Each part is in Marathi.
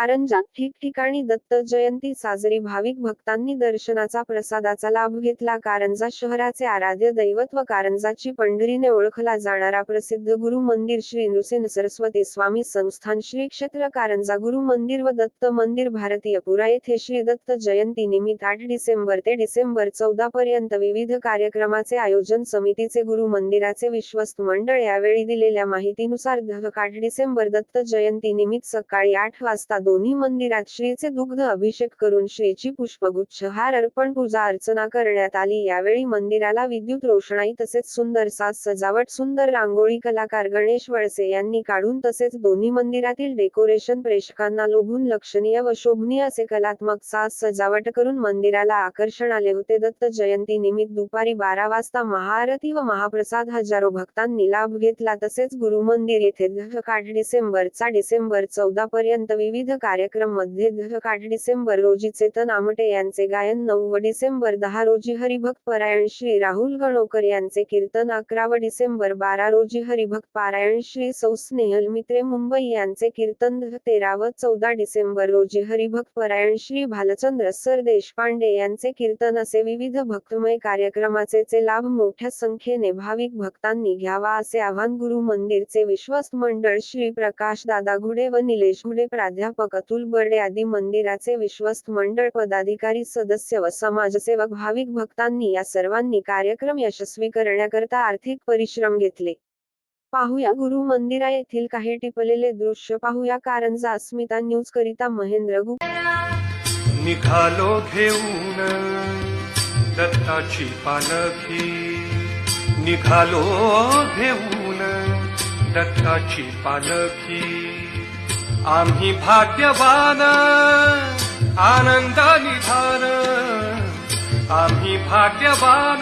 कारंजा ठिकठिकाणी दत्त जयंती साजरी, भाविक भक्तांनी दर्शनाचा प्रसादाचा लाभ घेतला. कारंजा शहराचे आराध्य दैवत व कारंजाची पंढरीने ओळखला जाणारा प्रसिद्ध गुरु मंदिर श्री नृसिंह सरस्वती स्वामी संस्थान श्री क्षेत्र कारंजा गुरु मंदिर व दत्त मंदिर भारतीयपुरा येथे श्री दत्त जयंती निमित्त 8 डिसेंबर ते डिसेंबर 14 पर्यंत विविध कार्यक्रमाचे आयोजन समितीचे गुरु मंदिराचे विश्वस्त मंडळ. यावेळी दिलेल्या माहितीनुसार 8 डिसेंबर दत्त जयंती निमित्त सकाळी 8 वाजता दोन्ही मंदिरात श्रीचे दुग्ध अभिषेक करून श्रीची पुष्पगुच्छ हार अर्पण पूजा अर्चना करण्यात आली. यावेळी मंदिराला विद्युत रोषणाई तसेच सुंदर साज सजावट, सुंदर रांगोळी कलाकार गणेश वळसे यांनी काढून तसेच दोन्ही मंदिरातील डेकोरेशन प्रेक्षकांना लोभून लक्षणीय व शोभनीय असे कलात्मक साज सजावट करून मंदिराला आकर्षण आले होते. दत्त जयंती निमित्त दुपारी 12 वाजता महाआरती व महाप्रसाद हजारो भक्तांनी लाभ घेतला. तसेच गुरु मंदिर येथे 8 डिसेंबर 14 पर्यंत विविध कार्यक्रम मध्ये 8 डिसेंबर रोजी चेतन आमटे यांचे गायन, 9 डिसेंबर 10 रोजी हरिभक्त पारायण श्री राहुल गणोकर यांचे कीर्तन, 11 डिसेंबर 12 रोजी हरिभक्त पारायण श्री सौ स्नेहल मित्रे मुंबई यांचे कीर्तन, 13 व 14 डिसेंबर रोजी हरिभक्त पारायण श्री भालचंद्र सर देशपांडे यांचे कीर्तन असे विविध भक्तमय कार्यक्रमाचे लाभ मोठ्या संख्येने भाविक भक्तांनी घ्यावा असे आवाहन गुरु मंदिरचे विश्वस्त मंडळ श्री प्रकाश दादा घुडे व निलेश घुडे, प्राध्यापक अतुल बर्डे आदी मंदिराचे विश्वस्त मंडळ पदाधिकारी, सदस्य व समाजसेवक भाविक भक्तांनी या सर्वांनी कार्यक्रम यशस्वी करण्याकरता आर्थिक परिश्रम घेतले. पाहूया गुरु मंदिरा येथील काही टिपलेले दृश्य. पाहूया कारंजा अस्मिता न्यूज करिता महेंद्र गुप्ता. निघालो घेऊन दत्ताची पालखी, निघालो घेऊन दत्ताची पालखी. आम्ही भाग्यवान आनंदाने धान, आम्ही भाग्यवान.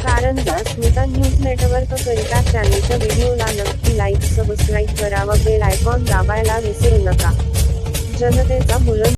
कारंजा अस्मिता न्यूज नेटवर्क करिता चॅनलच्या व्हिडिओला नक्की लाईक, सबस्क्राईब करा व बेल आयकॉन दाबायला विसरू नका. जनतेचा बुलंद